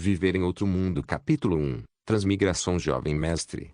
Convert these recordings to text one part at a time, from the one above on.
Viver em outro mundo. Capítulo 1. Transmigração. Jovem mestre,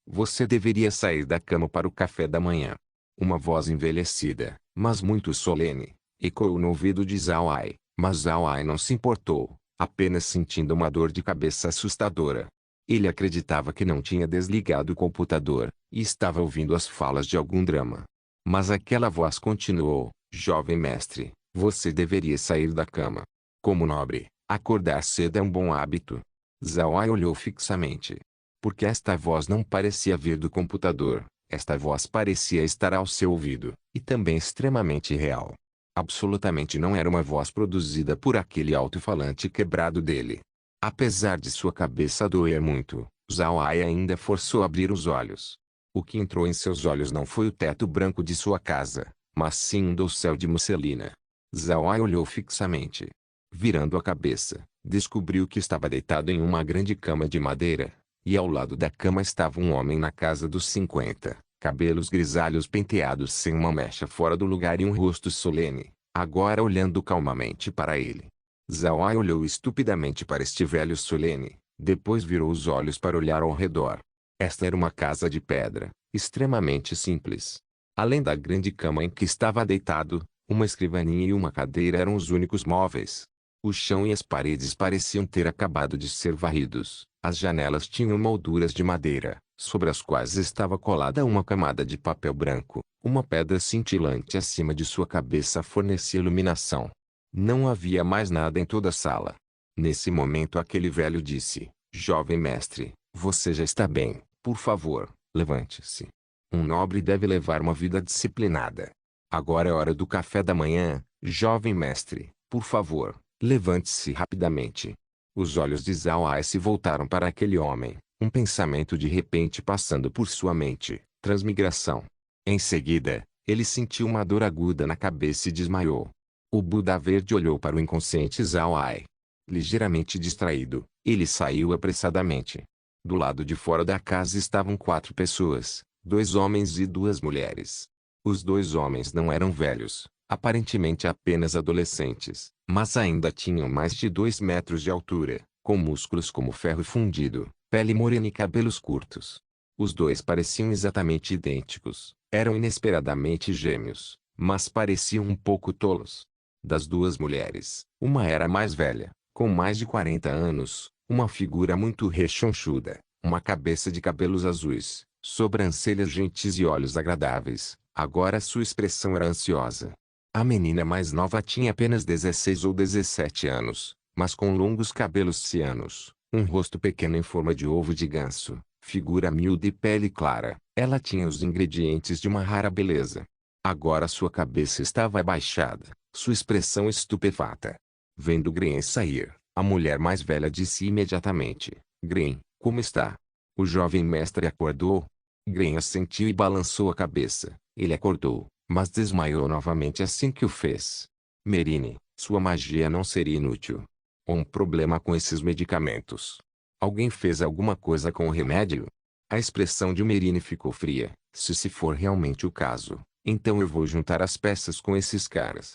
você deveria sair da cama para o café da manhã. Uma voz envelhecida, mas muito solene, ecoou no ouvido de Zhao Ai, mas Zhao Ai não se importou, apenas sentindo uma dor de cabeça assustadora. Ele acreditava que não tinha desligado o computador, e estava ouvindo as falas de algum drama. Mas aquela voz continuou: jovem mestre, você deveria sair da cama. Como nobre, acordar cedo é um bom hábito. Zhao Ai olhou fixamente. Porque esta voz não parecia vir do computador, esta voz parecia estar ao seu ouvido, e também extremamente real. Absolutamente não era uma voz produzida por aquele alto-falante quebrado dele. Apesar de sua cabeça doer muito, Zhao Ai ainda forçou abrir os olhos. O que entrou em seus olhos não foi o teto branco de sua casa, mas sim um dossel de musselina. Zhao Ai olhou fixamente. Virando a cabeça, descobriu que estava deitado em uma grande cama de madeira, e ao lado da cama estava um homem na casa dos 50, cabelos grisalhos penteados sem uma mecha fora do lugar e um rosto solene, agora olhando calmamente para ele. Zhao Ai olhou estupidamente para este velho solene, depois virou os olhos para olhar ao redor. Esta era uma casa de pedra, extremamente simples. Além da grande cama em que estava deitado, uma escrivaninha e uma cadeira eram os únicos móveis. O chão e as paredes pareciam ter acabado de ser varridos. As janelas tinham molduras de madeira, sobre as quais estava colada uma camada de papel branco. Uma pedra cintilante acima de sua cabeça fornecia iluminação. Não havia mais nada em toda a sala. Nesse momento aquele velho disse: jovem mestre, você já está bem, por favor, levante-se. Um nobre deve levar uma vida disciplinada. Agora é hora do café da manhã, jovem mestre, por favor, levante-se rapidamente. Os olhos de Zhao Ai se voltaram para aquele homem, um pensamento de repente passando por sua mente: transmigração. Em seguida, ele sentiu uma dor aguda na cabeça e desmaiou. O Buda Verde olhou para o inconsciente Zhao Ai. Ligeiramente distraído, ele saiu apressadamente. Do lado de fora da casa estavam 4 pessoas, 2 homens e 2 mulheres. Os 2 homens não eram velhos, aparentemente apenas adolescentes, mas ainda tinham mais de 2 metros de altura, com músculos como ferro fundido, pele morena e cabelos curtos. Os 2 pareciam exatamente idênticos, eram inesperadamente gêmeos, mas pareciam um pouco tolos. Das 2 mulheres, uma era mais velha, com mais de 40 anos, uma figura muito rechonchuda, uma cabeça de cabelos azuis, sobrancelhas gentis e olhos agradáveis. Agora sua expressão era ansiosa. A menina mais nova tinha apenas 16 ou 17 anos, mas com longos cabelos cianos, um rosto pequeno em forma de ovo de ganso, figura miúda e pele clara. Ela tinha os ingredientes de uma rara beleza. Agora sua cabeça estava abaixada, sua expressão estupefata. Vendo Gren sair, a mulher mais velha disse imediatamente: Gren, como está? O jovem mestre acordou? Gren assentiu e balançou a cabeça. Ele acordou, mas desmaiou novamente assim que o fez. Merine, sua magia não seria inútil. Ou um problema com esses medicamentos. Alguém fez alguma coisa com o remédio? A expressão de Merine ficou fria. Se for realmente o caso, então eu vou juntar as peças com esses caras.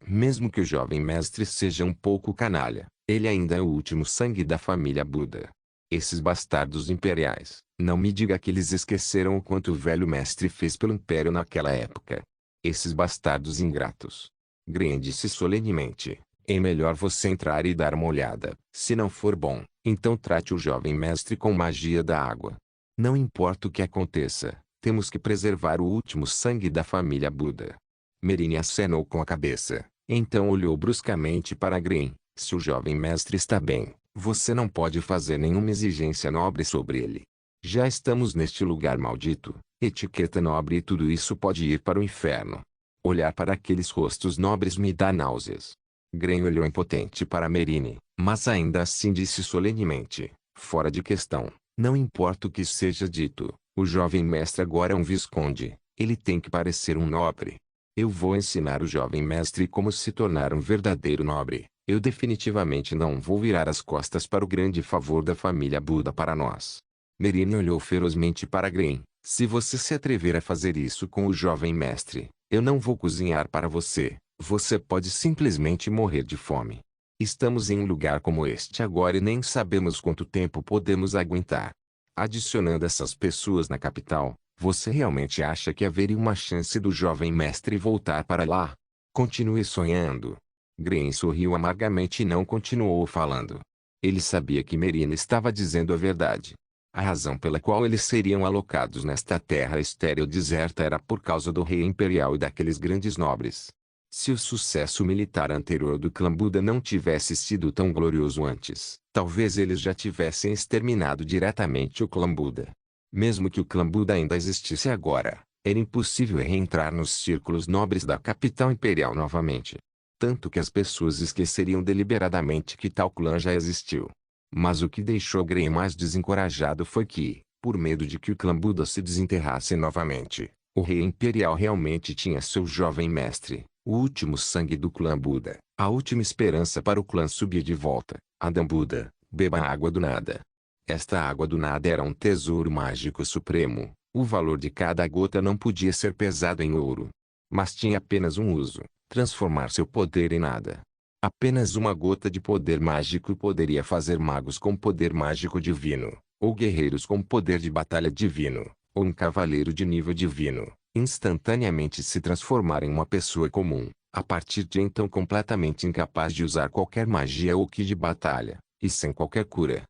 Mesmo que o jovem mestre seja um pouco canalha, ele ainda é o último sangue da família Buda. Esses bastardos imperiais, não me diga que eles esqueceram o quanto o velho mestre fez pelo império naquela época. Esses bastardos ingratos. Gren disse solenemente: é melhor você entrar e dar uma olhada. Se não for bom, então trate o jovem mestre com magia da água. Não importa o que aconteça, temos que preservar o último sangue da família Buda. Merine acenou com a cabeça, então olhou bruscamente para Gren. Se o jovem mestre está bem, você não pode fazer nenhuma exigência nobre sobre ele. Já estamos neste lugar maldito, etiqueta nobre e tudo isso pode ir para o inferno. Olhar para aqueles rostos nobres me dá náuseas. Gren olhou impotente para Merine, mas ainda assim disse solenemente: fora de questão, não importa o que seja dito, o jovem mestre agora é um visconde, ele tem que parecer um nobre. Eu vou ensinar o jovem mestre como se tornar um verdadeiro nobre. Eu definitivamente não vou virar as costas para o grande favor da família Buda para nós. Merine olhou ferozmente para Gren. Se você se atrever a fazer isso com o jovem mestre, eu não vou cozinhar para você. Você pode simplesmente morrer de fome. Estamos em um lugar como este agora e nem sabemos quanto tempo podemos aguentar. Adicionando essas pessoas na capital, você realmente acha que haveria uma chance do jovem mestre voltar para lá? Continue sonhando. Green sorriu amargamente e não continuou falando. Ele sabia que Merina estava dizendo a verdade. A razão pela qual eles seriam alocados nesta terra estéril deserta era por causa do rei imperial e daqueles grandes nobres. Se o sucesso militar anterior do clã Buda não tivesse sido tão glorioso antes, talvez eles já tivessem exterminado diretamente o clã Buda. Mesmo que o clã Buda ainda existisse agora, era impossível reentrar nos círculos nobres da capital imperial novamente. Tanto que as pessoas esqueceriam deliberadamente que tal clã já existiu. Mas o que deixou Grey mais desencorajado foi que, por medo de que o clã Buda se desenterrasse novamente, o rei imperial realmente tinha seu jovem mestre, o último sangue do clã Buda, a última esperança para o clã subir de volta. Adam Buda, beba a água do nada. Esta água do nada era um tesouro mágico supremo. O valor de cada gota não podia ser pesado em ouro. Mas tinha apenas um uso: transformar seu poder em nada. Apenas uma gota de poder mágico poderia fazer magos com poder mágico divino, ou guerreiros com poder de batalha divino, ou um cavaleiro de nível divino, instantaneamente se transformar em uma pessoa comum, a partir de então completamente incapaz de usar qualquer magia ou ki de batalha, e sem qualquer cura.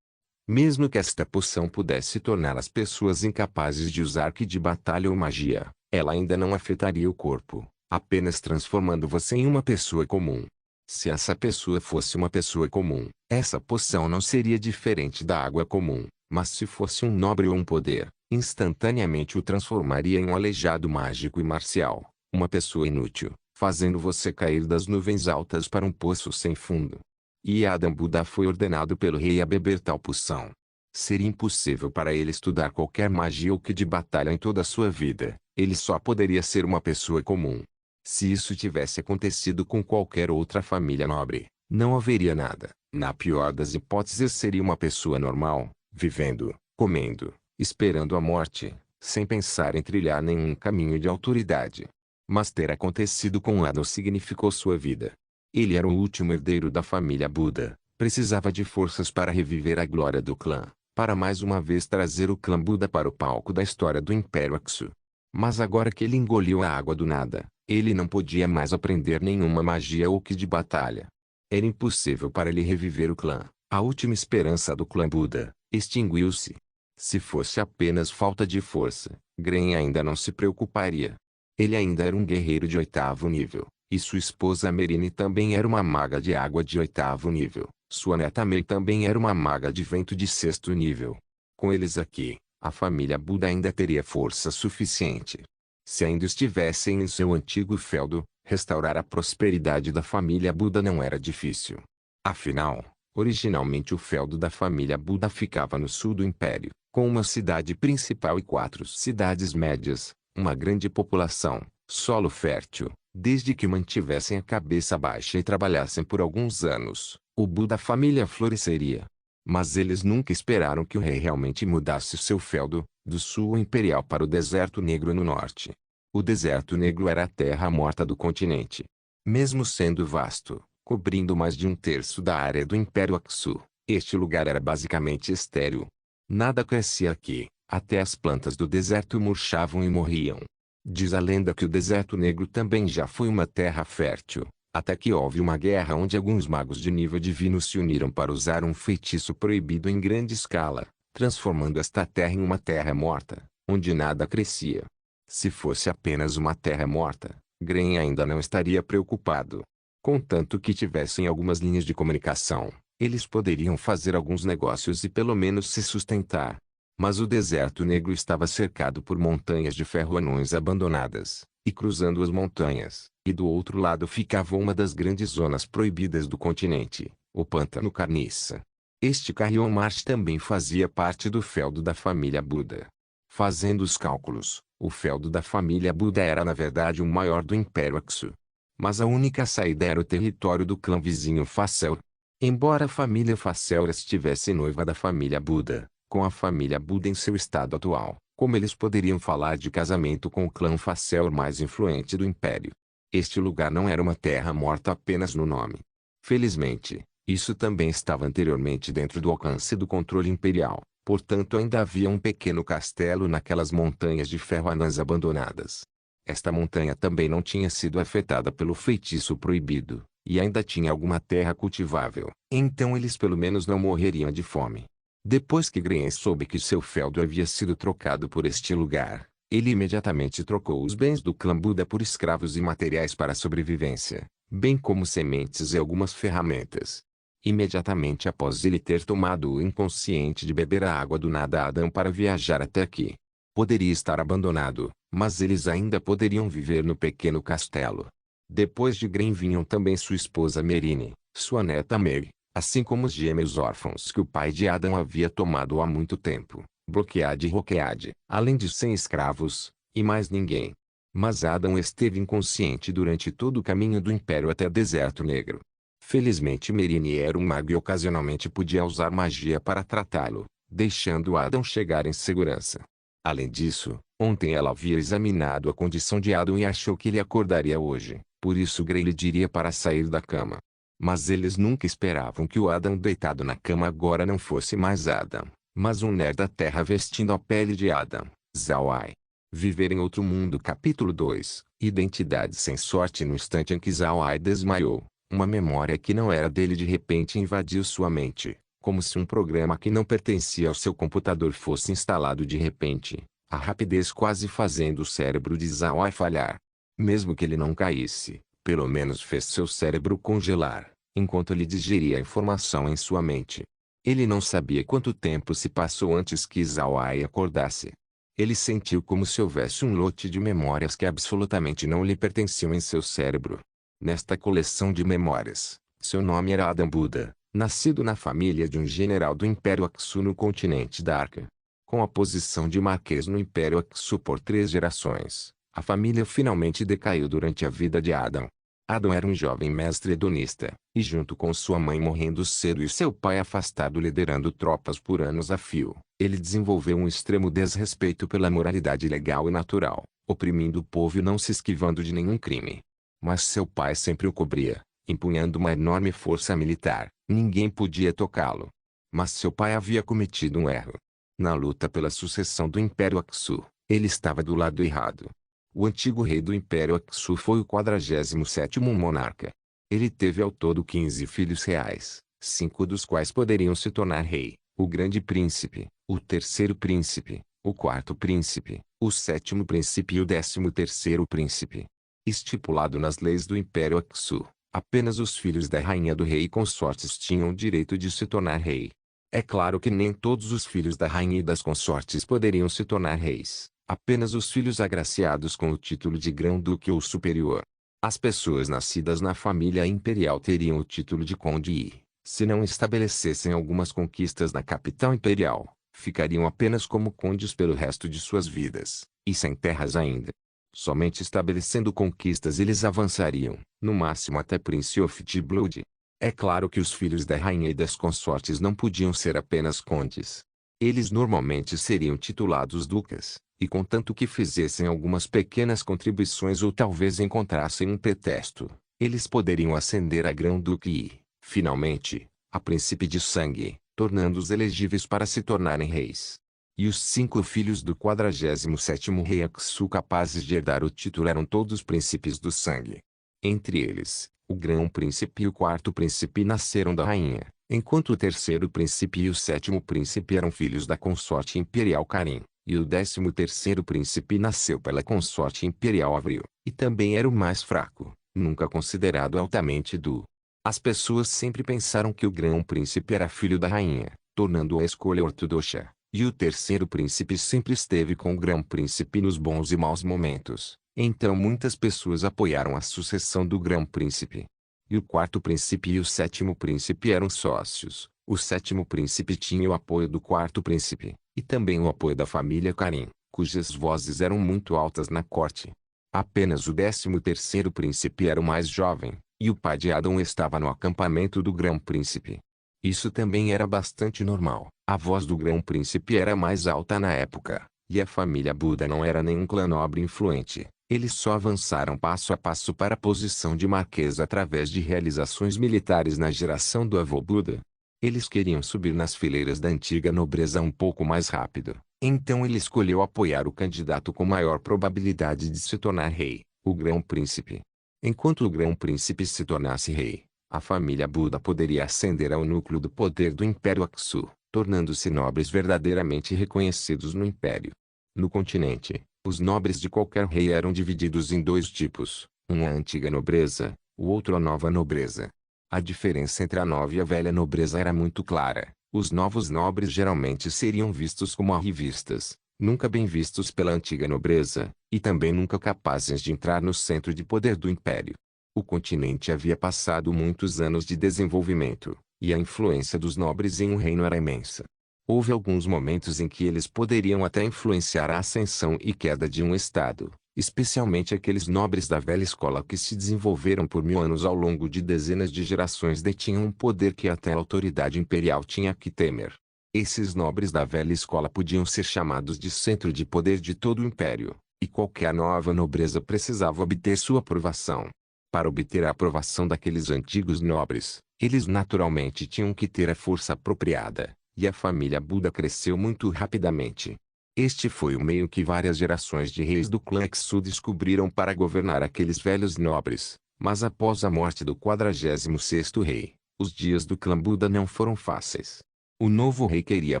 Mesmo que esta poção pudesse tornar as pessoas incapazes de usar ki de batalha ou magia, ela ainda não afetaria o corpo, apenas transformando você em uma pessoa comum. Se essa pessoa fosse uma pessoa comum, essa poção não seria diferente da água comum, mas se fosse um nobre ou um poder, instantaneamente o transformaria em um aleijado mágico e marcial, uma pessoa inútil, fazendo você cair das nuvens altas para um poço sem fundo. E Adam Buda foi ordenado pelo rei a beber tal poção. Seria impossível para ele estudar qualquer magia ou ki de batalha em toda a sua vida, ele só poderia ser uma pessoa comum. Se isso tivesse acontecido com qualquer outra família nobre, não haveria nada. Na pior das hipóteses seria uma pessoa normal, vivendo, comendo, esperando a morte, sem pensar em trilhar nenhum caminho de autoridade. Mas ter acontecido com Adam significou sua vida. Ele era o último herdeiro da família Buda, precisava de forças para reviver a glória do clã, para mais uma vez trazer o clã Buda para o palco da história do Império Aksu. Mas agora que ele engoliu a água do nada, ele não podia mais aprender nenhuma magia ou ki de batalha. Era impossível para ele reviver o clã. A última esperança do clã Buda extinguiu-se. Se fosse apenas falta de força, Gren ainda não se preocuparia. Ele ainda era um guerreiro de 8º nível, e sua esposa Merine também era uma maga de água de 8º nível. Sua neta Mei também era uma maga de vento de 6º nível. Com eles aqui, a família Buda ainda teria força suficiente. Se ainda estivessem em seu antigo feudo, restaurar a prosperidade da família Buda não era difícil. Afinal, originalmente o feudo da família Buda ficava no sul do império, com uma cidade principal e 4 cidades médias, uma grande população, solo fértil. Desde que mantivessem a cabeça baixa e trabalhassem por alguns anos, o Buda família floresceria. Mas eles nunca esperaram que o rei realmente mudasse seu feudo, do sul imperial para o deserto negro no norte. O deserto negro era a terra morta do continente. Mesmo sendo vasto, cobrindo mais de 1/3 da área do Império Aksu, este lugar era basicamente estéril. Nada crescia aqui, até as plantas do deserto murchavam e morriam. Diz a lenda que o deserto negro também já foi uma terra fértil, até que houve uma guerra onde alguns magos de nível divino se uniram para usar um feitiço proibido em grande escala, transformando esta terra em uma terra morta, onde nada crescia. Se fosse apenas uma terra morta, Gren ainda não estaria preocupado. Contanto que tivessem algumas linhas de comunicação, eles poderiam fazer alguns negócios e pelo menos se sustentar. Mas o deserto negro estava cercado por montanhas de ferro anões abandonadas, e cruzando as montanhas, e do outro lado ficava uma das grandes zonas proibidas do continente, o Pântano Carniça. Este Carrion Marsh também fazia parte do feudo da família Buda. Fazendo os cálculos, o feudo da família Buda era na verdade o maior do Império Aksu. Mas a única saída era o território do clã vizinho Facel. Embora a família Facel estivesse noiva da família Buda, com a família Buda em seu estado atual, como eles poderiam falar de casamento com o clã Facel mais influente do Império? Este lugar não era uma terra morta apenas no nome. Felizmente, Isso também estava anteriormente dentro do alcance do controle imperial, portanto ainda havia um pequeno castelo naquelas montanhas de ferro anãs abandonadas. Esta montanha também não tinha sido afetada pelo feitiço proibido, e ainda tinha alguma terra cultivável, então eles pelo menos não morreriam de fome. Depois que Green soube que seu feudo havia sido trocado por este lugar, ele imediatamente trocou os bens do clã Buda por escravos e materiais para a sobrevivência, bem como sementes e algumas ferramentas. Imediatamente após ele ter tomado o inconsciente de beber a água do nada Adam para viajar até aqui. Poderia estar abandonado, mas eles ainda poderiam viver no pequeno castelo. Depois de Green vinham também sua esposa Merine, sua neta Mary, assim como os gêmeos órfãos que o pai de Adam havia tomado há muito tempo, Bloquead e Roquead, além de 100 escravos, e mais ninguém. Mas Adam esteve inconsciente durante todo o caminho do Império até Deserto Negro. Felizmente Merine era um mago e ocasionalmente podia usar magia para tratá-lo, deixando Adam chegar em segurança. Além disso, ontem ela havia examinado a condição de Adam e achou que ele acordaria hoje, por isso Grey lhe diria para sair da cama. Mas eles nunca esperavam que o Adam deitado na cama agora não fosse mais Adam, mas um nerd da Terra vestindo a pele de Adam, Zawai. Viver em Outro Mundo Capítulo 2, Identidade sem sorte. No instante em que Zawai desmaiou, uma memória que não era dele de repente invadiu sua mente, como se um programa que não pertencia ao seu computador fosse instalado de repente, a rapidez quase fazendo o cérebro de Zawai falhar. Mesmo que ele não caísse, pelo menos fez seu cérebro congelar, enquanto ele digeria a informação em sua mente. Ele não sabia quanto tempo se passou antes que Zawai acordasse. Ele sentiu como se houvesse um lote de memórias que absolutamente não lhe pertenciam em seu cérebro. Nesta coleção de memórias, seu nome era Adam Buda, nascido na família de um general do Império Aksu no continente da Arca. Com a posição de marquês no Império Aksu por 3 gerações, a família finalmente decaiu durante a vida de Adam. Adam era um jovem mestre hedonista, e junto com sua mãe morrendo cedo e seu pai afastado liderando tropas por anos a fio, ele desenvolveu um extremo desrespeito pela moralidade legal e natural, oprimindo o povo e não se esquivando de nenhum crime. Mas seu pai sempre o cobria, empunhando uma enorme força militar, ninguém podia tocá-lo. Mas seu pai havia cometido um erro. Na luta pela sucessão do Império Aksu, ele estava do lado errado. O antigo rei do Império Aksu foi o 47º monarca. Ele teve ao todo 15 filhos reais, 5 dos quais poderiam se tornar rei: o grande príncipe, o terceiro príncipe, o quarto príncipe, o sétimo príncipe e o 13º príncipe. Estipulado nas leis do Império Aksu, apenas os filhos da rainha do rei e consortes tinham o direito de se tornar rei. É claro que nem todos os filhos da rainha e das consortes poderiam se tornar reis, apenas os filhos agraciados com o título de grão-duque ou superior. As pessoas nascidas na família imperial teriam o título de conde e, se não estabelecessem algumas conquistas na capital imperial, ficariam apenas como condes pelo resto de suas vidas, e sem terras ainda. Somente estabelecendo conquistas eles avançariam, no máximo até Prince of the Blood. É claro que os filhos da rainha e das consortes não podiam ser apenas condes. Eles normalmente seriam titulados ducas, e contanto que fizessem algumas pequenas contribuições ou talvez encontrassem um pretexto, eles poderiam ascender a grão-duque e, finalmente, a príncipe de sangue, tornando-os elegíveis para se tornarem reis. E os 5 filhos do 47º rei Aksu capazes de herdar o título eram todos príncipes do sangue. Entre eles, o grão-príncipe e o quarto príncipe nasceram da rainha, enquanto o terceiro príncipe e o sétimo príncipe eram filhos da consorte imperial Karin, e o 13º príncipe nasceu pela consorte imperial Avril, e também era o mais fraco, nunca considerado altamente do. As pessoas sempre pensaram que o grão-príncipe era filho da rainha, tornando-o a escolha ortodoxa. E o terceiro príncipe sempre esteve com o grão-príncipe nos bons e maus momentos, então muitas pessoas apoiaram a sucessão do grão-príncipe. E o quarto príncipe e o sétimo príncipe eram sócios. O sétimo príncipe tinha o apoio do quarto príncipe, e também o apoio da família Karin, cujas vozes eram muito altas na corte. Apenas o 13º príncipe era o mais jovem, e o pai de Adam estava no acampamento do grão-príncipe. Isso também era bastante normal. A voz do grão-príncipe era mais alta na época, e a família Buda não era nenhum clã nobre influente, Eles só avançaram passo a passo para a posição de marquês através de realizações militares na geração do avô Buda. Eles queriam subir nas fileiras da antiga nobreza um pouco mais rápido. Então ele escolheu apoiar o candidato com maior probabilidade de se tornar rei, o grão-príncipe. Enquanto o grão-príncipe se tornasse rei, a família Buda poderia ascender ao núcleo do poder do Império Aksu, tornando-se nobres verdadeiramente reconhecidos no Império. No continente, os nobres de qualquer rei eram divididos em dois tipos, um a antiga nobreza, o outro a nova nobreza. A diferença entre a nova e a velha nobreza era muito clara. Os novos nobres geralmente seriam vistos como arrivistas, nunca bem vistos pela antiga nobreza, e também nunca capazes de entrar no centro de poder do império. O continente havia passado muitos anos de desenvolvimento, e a influência dos nobres em um reino era imensa. Houve alguns momentos em que eles poderiam até influenciar a ascensão e queda de um estado, especialmente aqueles nobres da velha escola que se desenvolveram por 1000 anos ao longo de dezenas de gerações detinham um poder que até a autoridade imperial tinha que temer. Esses nobres da velha escola podiam ser chamados de centro de poder de todo o império, e qualquer nova nobreza precisava obter sua aprovação. Para obter a aprovação daqueles antigos nobres, eles naturalmente tinham que ter a força apropriada, e a família Buda cresceu muito rapidamente. Este foi o meio que várias gerações de reis do clã Aksu descobriram para governar aqueles velhos nobres, mas após a morte do 46º rei, os dias do clã Buda não foram fáceis. O novo rei queria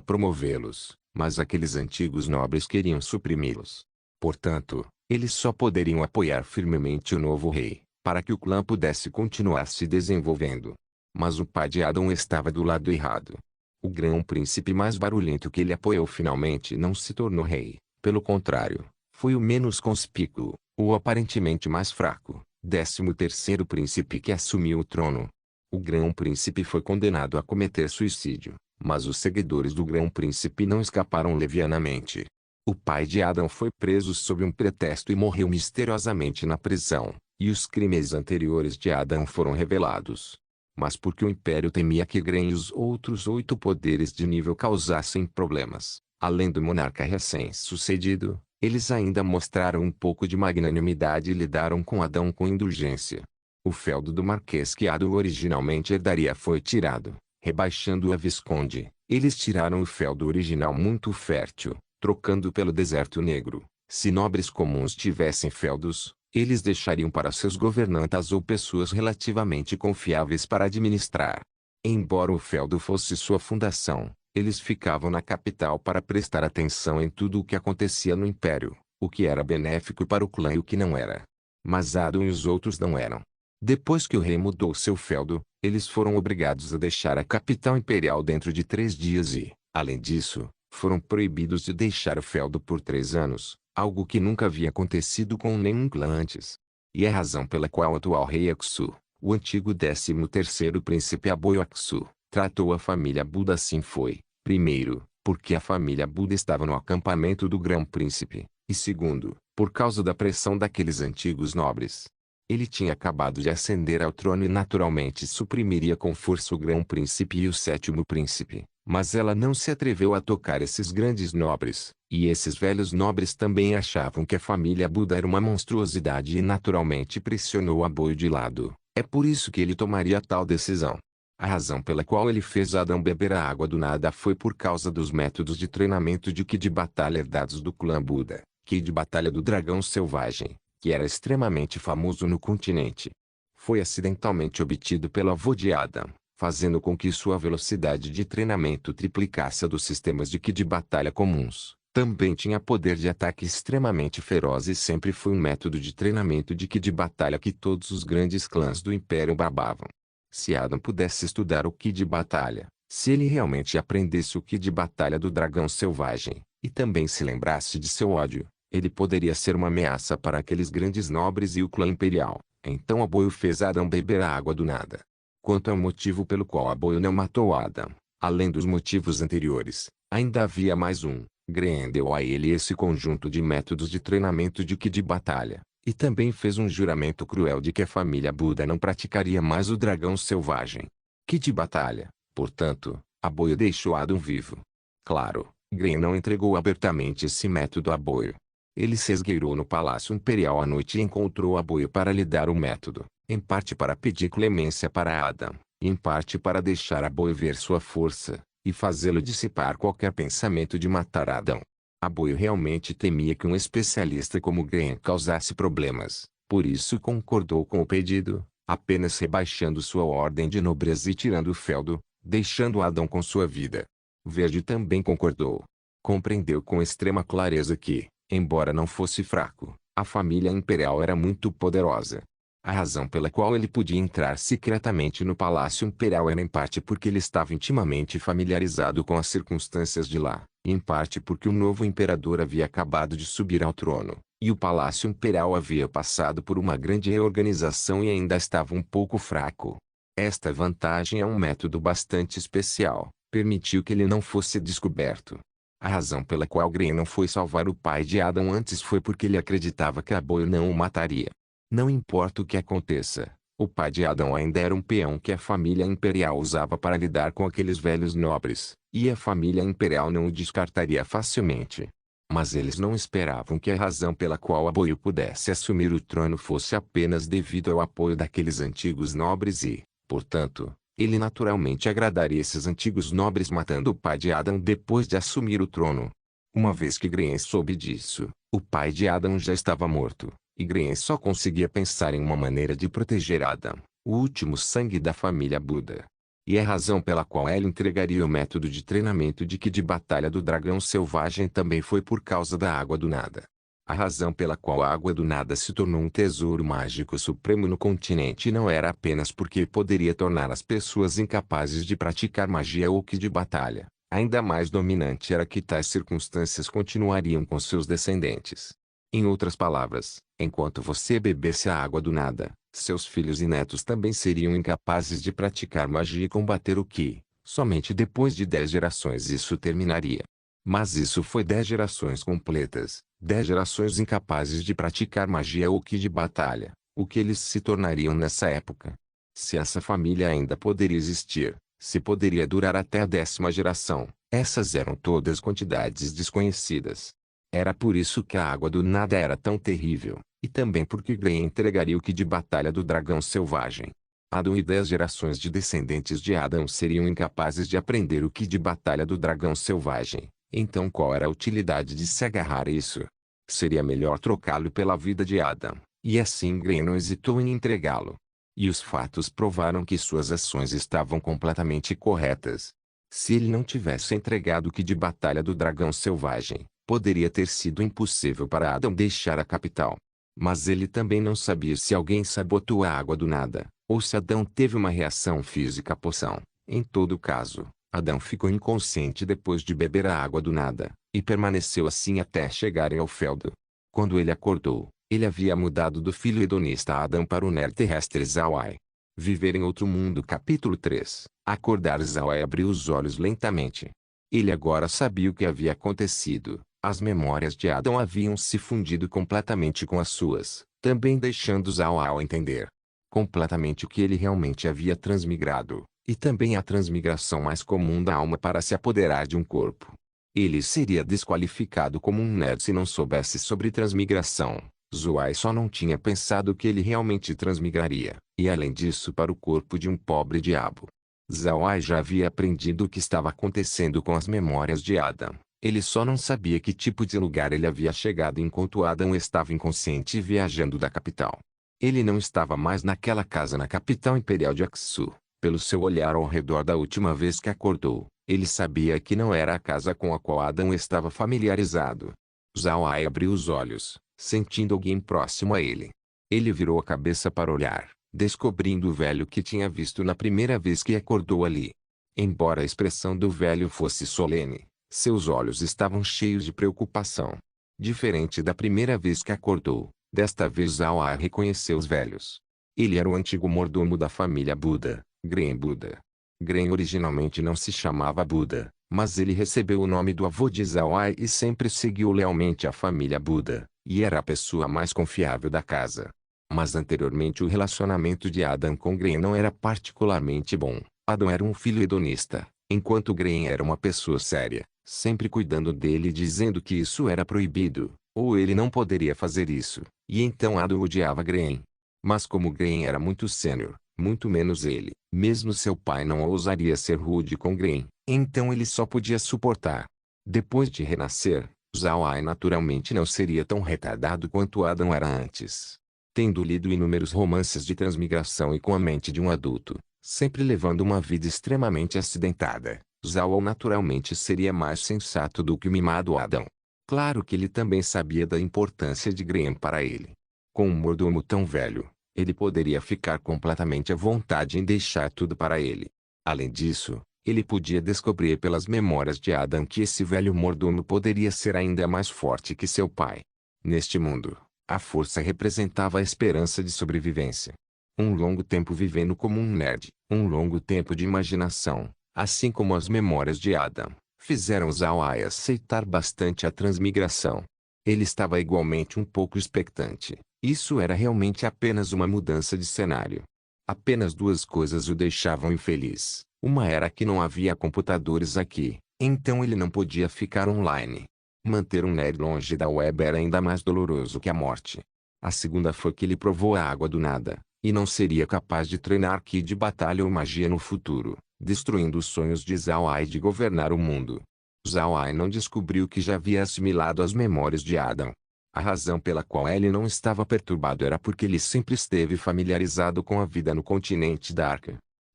promovê-los, mas aqueles antigos nobres queriam suprimi-los. Portanto, eles só poderiam apoiar firmemente o novo rei, para que o clã pudesse continuar se desenvolvendo. Mas o pai de Adam estava do lado errado. O grão-príncipe mais barulhento que ele apoiou finalmente não se tornou rei, pelo contrário, foi o menos conspícuo, o aparentemente mais fraco, 13º príncipe que assumiu o trono. O grão-príncipe foi condenado a cometer suicídio, mas os seguidores do grão-príncipe não escaparam levianamente. O pai de Adam foi preso sob um pretexto e morreu misteriosamente na prisão, e os crimes anteriores de Adam foram revelados. Mas porque o império temia que Gren e os outros 8 poderes de nível causassem problemas, além do monarca recém-sucedido, eles ainda mostraram um pouco de magnanimidade e lidaram com Adão com indulgência. O feudo do Marquês que Adão originalmente herdaria foi tirado, rebaixando-o a visconde. Eles tiraram o feudo original muito fértil, trocando pelo deserto negro. Se nobres comuns tivessem feudos, eles deixariam para seus governantas ou pessoas relativamente confiáveis para administrar. Embora o feudo fosse sua fundação, eles ficavam na capital para prestar atenção em tudo o que acontecia no império, o que era benéfico para o clã e o que não era. Mas Adão e os outros não eram. Depois que o rei mudou seu feudo, eles foram obrigados a deixar a capital imperial dentro de 3 dias e, além disso, foram proibidos de deixar o feudo por 3 anos. Algo que nunca havia acontecido com nenhum clã antes. E é a razão pela qual o atual rei Aksu, o antigo 13º príncipe Aboyo Aksu, tratou a família Buda assim foi, primeiro, porque a família Buda estava no acampamento do grão-príncipe, e segundo, por causa da pressão daqueles antigos nobres. Ele tinha acabado de ascender ao trono e naturalmente suprimiria com força o grão-príncipe e o 7º príncipe. Mas ela não se atreveu a tocar esses grandes nobres, e esses velhos nobres também achavam que a família Buda era uma monstruosidade e naturalmente pressionou Aboyo de lado. É por isso que ele tomaria tal decisão. A razão pela qual ele fez Adão beber a água do nada foi por causa dos métodos de treinamento de Ki de batalha herdados do clã Buda, Ki de batalha do dragão selvagem, que era extremamente famoso no continente. Foi acidentalmente obtido pelo avô de Adam, fazendo com que sua velocidade de treinamento triplicasse a dos sistemas de Ki de batalha comuns. Também tinha poder de ataque extremamente feroz e sempre foi um método de treinamento de Ki de batalha que todos os grandes clãs do Império babavam. Se Adam pudesse estudar o Ki de batalha, se ele realmente aprendesse o Ki de batalha do dragão selvagem, e também se lembrasse de seu ódio, ele poderia ser uma ameaça para aqueles grandes nobres e o clã imperial. Então Aboyo fez Adam beber a água do nada. Quanto ao motivo pelo qual Aboyo não matou Adam, além dos motivos anteriores, ainda havia mais um. Gren deu a ele esse conjunto de métodos de treinamento de Ki de batalha, e também fez um juramento cruel de que a família Buda não praticaria mais o dragão selvagem. Ki de batalha, portanto, Aboyo deixou Adam vivo. Claro, Gren não entregou abertamente esse método a Aboyo. Ele se esgueirou no Palácio Imperial à noite e encontrou apoio para lhe dar o método, em parte para pedir clemência para Adam, e em parte para deixar apoio ver sua força, e fazê-lo dissipar qualquer pensamento de matar Adão. Aboio realmente temia que um especialista como Graham causasse problemas, por isso concordou com o pedido, apenas rebaixando sua ordem de nobreza e tirando o feudo, deixando Adão com sua vida. Verde também concordou. Compreendeu com extrema clareza que, embora não fosse fraco, a família imperial era muito poderosa. A razão pela qual ele podia entrar secretamente no Palácio Imperial era em parte porque ele estava intimamente familiarizado com as circunstâncias de lá, e em parte porque o novo imperador havia acabado de subir ao trono, e o Palácio Imperial havia passado por uma grande reorganização e ainda estava um pouco fraco. Esta vantagem é um método bastante especial, permitiu que ele não fosse descoberto. A razão pela qual Graham não foi salvar o pai de Adão antes foi porque ele acreditava que Aboio não o mataria. Não importa o que aconteça, o pai de Adão ainda era um peão que a família imperial usava para lidar com aqueles velhos nobres, e a família imperial não o descartaria facilmente. Mas eles não esperavam que a razão pela qual Aboio pudesse assumir o trono fosse apenas devido ao apoio daqueles antigos nobres e, portanto, ele naturalmente agradaria esses antigos nobres matando o pai de Adão depois de assumir o trono. Uma vez que Graham soube disso, o pai de Adão já estava morto. E Graham só conseguia pensar em uma maneira de proteger Adão, o último sangue da família Buda. E a razão pela qual ela entregaria o método de treinamento de Ki de batalha do dragão selvagem também foi por causa da água do nada. A razão pela qual a água do nada se tornou um tesouro mágico supremo no continente não era apenas porque poderia tornar as pessoas incapazes de praticar magia ou Ki de batalha. Ainda mais dominante era que tais circunstâncias continuariam com seus descendentes. Em outras palavras, enquanto você bebesse a água do nada, seus filhos e netos também seriam incapazes de praticar magia e combater o Ki. Somente depois de 10 gerações isso terminaria. Mas isso foi 10 gerações completas, 10 gerações incapazes de praticar magia ou Ki de batalha, o que eles se tornariam nessa época. Se essa família ainda poderia existir, se poderia durar até a 10ª geração, essas eram todas quantidades desconhecidas. Era por isso que a água do nada era tão terrível, e também porque Graham entregaria o Ki de batalha do dragão selvagem. Adão e 10 gerações de descendentes de Adão seriam incapazes de aprender o Ki de batalha do dragão selvagem. Então qual era a utilidade de se agarrar a isso? Seria melhor trocá-lo pela vida de Adão, e assim Graham não hesitou em entregá-lo. E os fatos provaram que suas ações estavam completamente corretas. Se ele não tivesse entregado o Ki de batalha do dragão selvagem, poderia ter sido impossível para Adão deixar a capital. Mas ele também não sabia se alguém sabotou a água do nada, ou se Adão teve uma reação física à poção. Em todo caso, Adão ficou inconsciente depois de beber a água do nada, e permaneceu assim até chegarem ao feudo. Quando ele acordou, ele havia mudado do filho hedonista Adão para o nerd terrestre Zawai. Viver em outro mundo. Capítulo 3. Acordar. Zawai abriu os olhos lentamente. Ele agora sabia o que havia acontecido. As memórias de Adão haviam se fundido completamente com as suas, também deixando Zawai entender completamente o que ele realmente havia transmigrado, e também a transmigração mais comum da alma para se apoderar de um corpo. Ele seria desqualificado como um nerd se não soubesse sobre transmigração. Zawai só não tinha pensado que ele realmente transmigraria, e além disso para o corpo de um pobre diabo. Zawai já havia aprendido o que estava acontecendo com as memórias de Adão. Ele só não sabia que tipo de lugar ele havia chegado enquanto Adão estava inconsciente e viajando da capital. Ele não estava mais naquela casa na capital imperial de Aksu. Pelo seu olhar ao redor da última vez que acordou, ele sabia que não era a casa com a qual Adão estava familiarizado. Zawai abriu os olhos, sentindo alguém próximo a ele. Ele virou a cabeça para olhar, descobrindo o velho que tinha visto na primeira vez que acordou ali. Embora a expressão do velho fosse solene, seus olhos estavam cheios de preocupação. Diferente da primeira vez que acordou, desta vez Zawai reconheceu os velhos. Ele era o antigo mordomo da família Buda, Graham Buda. Graham originalmente não se chamava Buda, mas ele recebeu o nome do avô de Zawai e sempre seguiu lealmente a família Buda, e era a pessoa mais confiável da casa. Mas anteriormente o relacionamento de Adão com Graham não era particularmente bom. Adão era um filho hedonista, enquanto Graham era uma pessoa séria, sempre cuidando dele e dizendo que isso era proibido. Ou ele não poderia fazer isso, e então Adam odiava Green. Mas como Green era muito sênior, muito menos ele, mesmo seu pai não ousaria ser rude com Green, então ele só podia suportar. Depois de renascer, Zhao naturalmente não seria tão retardado quanto Adam era antes. Tendo lido inúmeros romances de transmigração e com a mente de um adulto, sempre levando uma vida extremamente acidentada, Zhao naturalmente seria mais sensato do que o mimado Adam. Claro que ele também sabia da importância de Graham para ele. Com um mordomo tão velho, ele poderia ficar completamente à vontade em deixar tudo para ele. Além disso, ele podia descobrir pelas memórias de Adam que esse velho mordomo poderia ser ainda mais forte que seu pai. Neste mundo, a força representava a esperança de sobrevivência. Um longo tempo vivendo como um nerd, um longo tempo de imaginação, assim como as memórias de Adam, fizeram Zhao aceitar bastante a transmigração. Ele estava igualmente um pouco expectante. Isso era realmente apenas uma mudança de cenário. Apenas duas coisas o deixavam infeliz. Uma era que não havia computadores aqui, então ele não podia ficar online. Manter um nerd longe da web era ainda mais doloroso que a morte. A segunda foi que ele provou a água do nada, e não seria capaz de treinar ki de batalha ou magia no futuro, destruindo os sonhos de Zhao de governar o mundo. Zhao não descobriu que já havia assimilado as memórias de Adam. A razão pela qual ele não estava perturbado era porque ele sempre esteve familiarizado com a vida no continente Dark.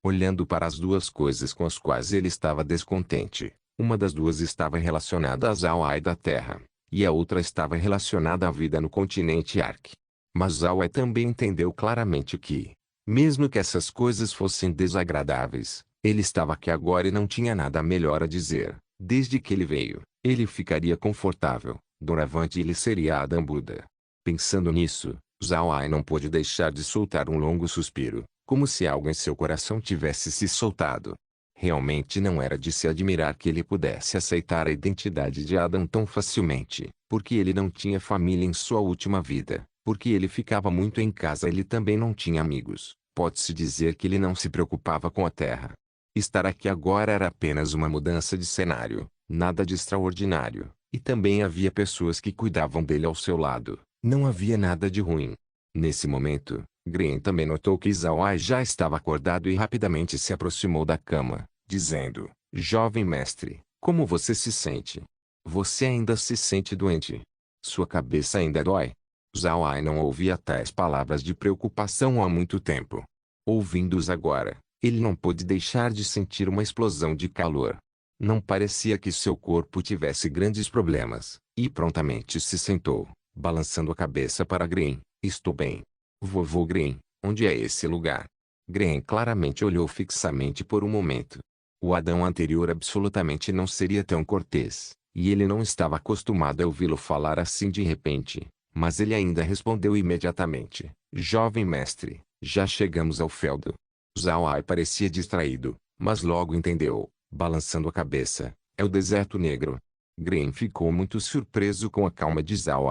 Olhando para as duas coisas com as quais ele estava descontente, uma das duas estava relacionada a Zhao da Terra, e a outra estava relacionada à vida no continente Ark. Mas Zhao também entendeu claramente que, mesmo que essas coisas fossem desagradáveis, ele estava aqui agora e não tinha nada melhor a dizer. Desde que ele veio, ele ficaria confortável, doravante ele seria Adam Buda. Pensando nisso, Zhao não pôde deixar de soltar um longo suspiro, como se algo em seu coração tivesse se soltado. Realmente não era de se admirar que ele pudesse aceitar a identidade de Adam tão facilmente, porque ele não tinha família em sua última vida, porque ele ficava muito em casa e ele também não tinha amigos. Pode-se dizer que ele não se preocupava com a Terra. Estar aqui agora era apenas uma mudança de cenário, nada de extraordinário, e também havia pessoas que cuidavam dele ao seu lado, não havia nada de ruim. Nesse momento, Green também notou que Zhao já estava acordado e rapidamente se aproximou da cama, dizendo: "Jovem mestre, como você se sente? Você ainda se sente doente? Sua cabeça ainda dói?" Zhao não ouvia tais palavras de preocupação há muito tempo. Ouvindo-os agora, ele não pôde deixar de sentir uma explosão de calor. Não parecia que seu corpo tivesse grandes problemas, e prontamente se sentou, balançando a cabeça para Green. "Estou bem. Vovô Green, onde é esse lugar?" Green claramente olhou fixamente por um momento. O Adão anterior absolutamente não seria tão cortês, e ele não estava acostumado a ouvi-lo falar assim de repente, mas ele ainda respondeu imediatamente: "Jovem mestre, já chegamos ao feudo." Zhao parecia distraído, mas logo entendeu, balançando a cabeça: "É o deserto negro." Green ficou muito surpreso com a calma de Zhao,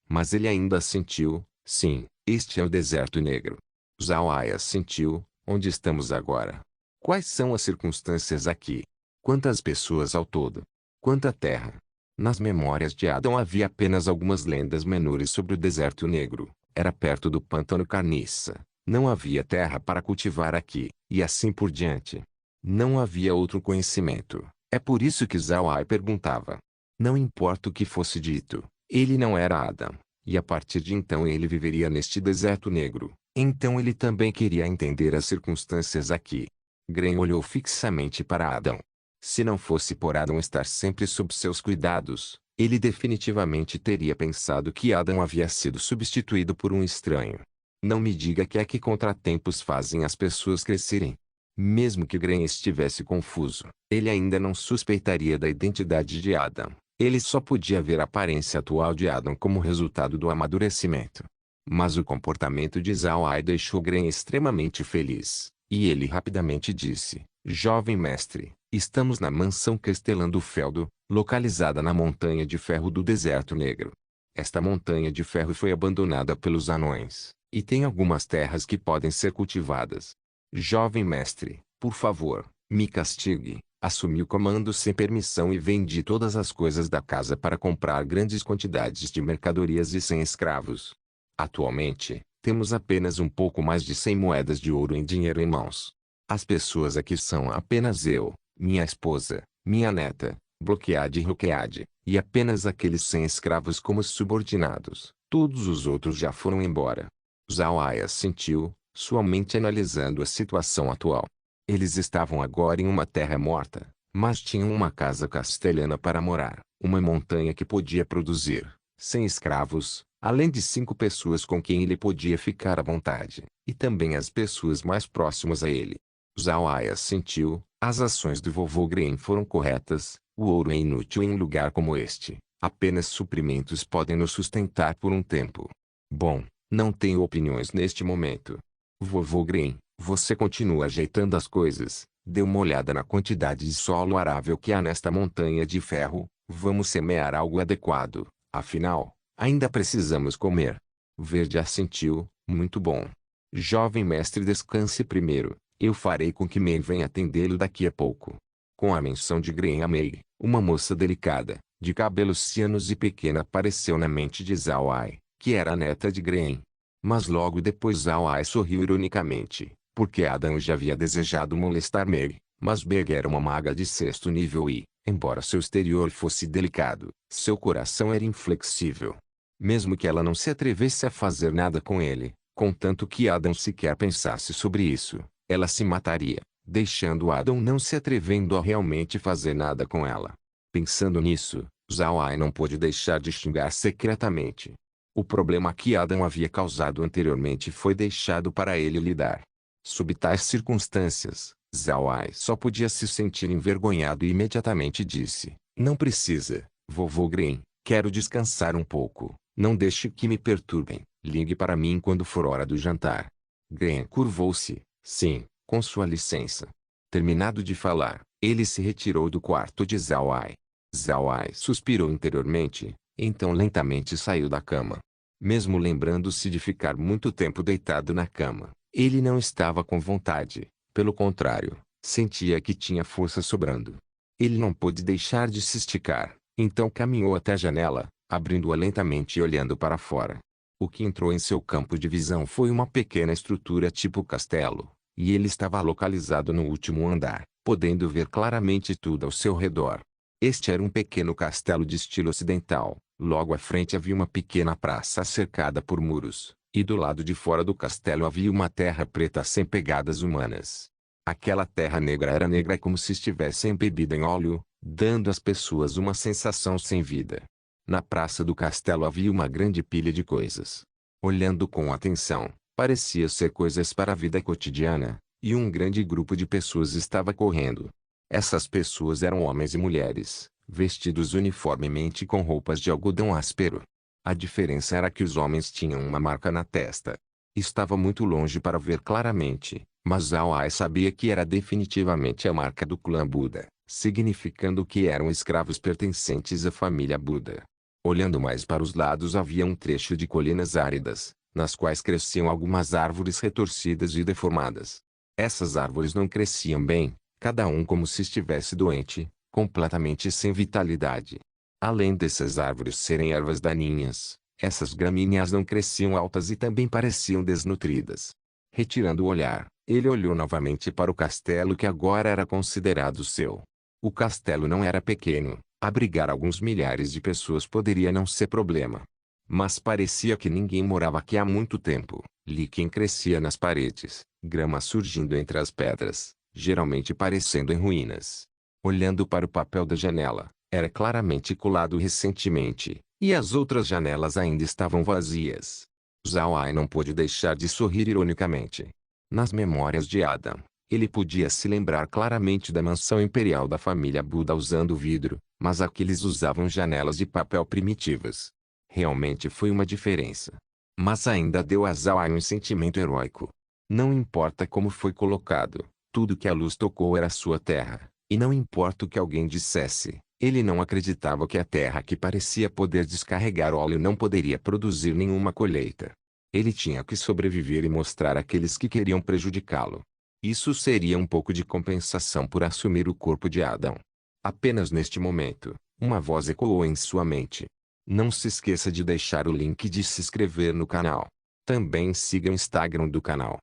mas ele ainda sentiu: "Sim, este é o deserto negro." Zhao assentiu: "Onde estamos agora? Quais são as circunstâncias aqui? Quantas pessoas ao todo? Quanta terra?" Nas memórias de Adam havia apenas algumas lendas menores sobre o deserto negro. Era perto do pântano Carniça. Não havia terra para cultivar aqui, e assim por diante. Não havia outro conhecimento. É por isso que Zhao perguntava. Não importa o que fosse dito, ele não era Adam, e a partir de então ele viveria neste deserto negro. Então ele também queria entender as circunstâncias aqui. Green olhou fixamente para Adam. Se não fosse por Adam estar sempre sob seus cuidados, ele definitivamente teria pensado que Adam havia sido substituído por um estranho. Não me diga que é que contratempos fazem as pessoas crescerem. Mesmo que Green estivesse confuso, ele ainda não suspeitaria da identidade de Adam. Ele só podia ver a aparência atual de Adam como resultado do amadurecimento. Mas o comportamento de Zhao deixou Green extremamente feliz, e ele rapidamente disse: "Jovem mestre, estamos na mansão Castellan do Feldo, localizada na Montanha de Ferro do Deserto Negro. Esta Montanha de Ferro foi abandonada pelos anões, e tem algumas terras que podem ser cultivadas. Jovem mestre, por favor, me castigue, Assumi o comando sem permissão e vendi todas as coisas da casa para comprar grandes quantidades de mercadorias e 100 escravos. Atualmente, temos apenas um pouco mais de 100 moedas de ouro em dinheiro em mãos. As pessoas aqui são apenas eu, minha esposa, minha neta, Bloqueade e Roqueade, e apenas aqueles 100 escravos como subordinados. Todos os outros já foram embora. Zawai assentiu, sua mente analisando a situação atual. Eles estavam agora em uma terra morta, mas tinham uma casa castelhana para morar, uma montanha que podia produzir 100 escravos, além de 5 pessoas com quem ele podia ficar à vontade, e também as pessoas mais próximas a ele. Zawai assentiu, as ações do vovô Green foram corretas, o ouro é inútil em um lugar como este, apenas suprimentos podem nos sustentar por um tempo. Bom, não tenho opiniões neste momento. Vovô Green, você continua ajeitando as coisas, dê uma olhada na quantidade de solo arável que há nesta montanha de ferro, vamos semear algo adequado, afinal, ainda precisamos comer. Verde assentiu, muito bom. Jovem mestre, descanse primeiro, eu farei com que May venha atendê-lo daqui a pouco. Com a menção de Green a May, uma moça delicada, de cabelos cianos e pequena apareceu na mente de Zawai, que era a neta de Green. Mas logo depois Zawai sorriu ironicamente, porque Adam já havia desejado molestar Meg, mas Meg era uma maga de 6º nível e, embora seu exterior fosse delicado, seu coração era inflexível. Mesmo que ela não se atrevesse a fazer nada com ele, contanto que Adam sequer pensasse sobre isso, ela se mataria, deixando Adam não se atrevendo a realmente fazer nada com ela. Pensando nisso, Zawai não pôde deixar de xingar secretamente. O problema que Adam havia causado anteriormente foi deixado para ele lidar. Sob tais circunstâncias, Zawai só podia se sentir envergonhado e imediatamente disse, não precisa, vovô Green, quero descansar um pouco, não deixe que me perturbem, ligue para mim quando for hora do jantar. Green curvou-se, sim, com sua licença. Terminado de falar, ele se retirou do quarto de Zawai. Zawai suspirou interiormente, então lentamente saiu da cama. Mesmo lembrando-se de ficar muito tempo deitado na cama, ele não estava com vontade, pelo contrário, sentia que tinha força sobrando. Ele não pôde deixar de se esticar, então caminhou até a janela, abrindo-a lentamente e olhando para fora. O que entrou em seu campo de visão foi uma pequena estrutura tipo castelo, e ele estava localizado no último andar, podendo ver claramente tudo ao seu redor. Este era um pequeno castelo de estilo ocidental. Logo à frente havia uma pequena praça cercada por muros, e do lado de fora do castelo havia uma terra preta sem pegadas humanas. Aquela terra negra era negra como se estivesse embebida em óleo, dando às pessoas uma sensação sem vida. Na praça do castelo havia uma grande pilha de coisas. Olhando com atenção, parecia ser coisas para a vida cotidiana, e um grande grupo de pessoas estava correndo. Essas pessoas eram homens e mulheres, vestidos uniformemente com roupas de algodão áspero. A diferença era que os homens tinham uma marca na testa. Estava muito longe para ver claramente, mas Zawai sabia que era definitivamente a marca do clã Buda, significando que eram escravos pertencentes à família Buda. Olhando mais para os lados havia um trecho de colinas áridas, nas quais cresciam algumas árvores retorcidas e deformadas. Essas árvores não cresciam bem, cada um como se estivesse doente, completamente sem vitalidade. Além dessas árvores serem ervas daninhas, essas gramíneas não cresciam altas e também pareciam desnutridas. Retirando o olhar, ele olhou novamente para o castelo que agora era considerado seu. O castelo não era pequeno, abrigar alguns milhares de pessoas poderia não ser problema. Mas parecia que ninguém morava aqui há muito tempo. Líquen crescia nas paredes, grama surgindo entre as pedras, geralmente parecendo em ruínas. Olhando para o papel da janela, era claramente colado recentemente, e as outras janelas ainda estavam vazias. Zawai não pôde deixar de sorrir ironicamente. Nas memórias de Adam, ele podia se lembrar claramente da mansão imperial da família Buda usando vidro, mas aqueles usavam janelas de papel primitivas. Realmente foi uma diferença. Mas ainda deu a Zawai um sentimento heróico. Não importa como foi colocado, tudo que a luz tocou era sua terra, e não importa o que alguém dissesse, ele não acreditava que a terra que parecia poder descarregar óleo não poderia produzir nenhuma colheita. Ele tinha que sobreviver e mostrar àqueles que queriam prejudicá-lo. Isso seria um pouco de compensação por assumir o corpo de Adão. Apenas neste momento, uma voz ecoou em sua mente. Não se esqueça de deixar o link de se inscrever no canal. Também siga o Instagram do canal.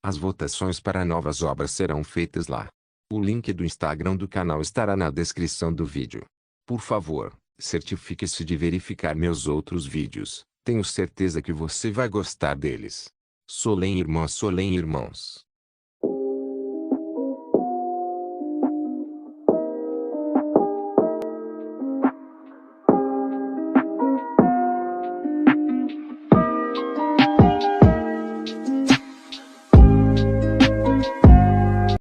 As votações para novas obras serão feitas lá. O link do Instagram do canal estará na descrição do vídeo. Por favor, certifique-se de verificar meus outros vídeos. Tenho certeza que você vai gostar deles. Solém irmãos.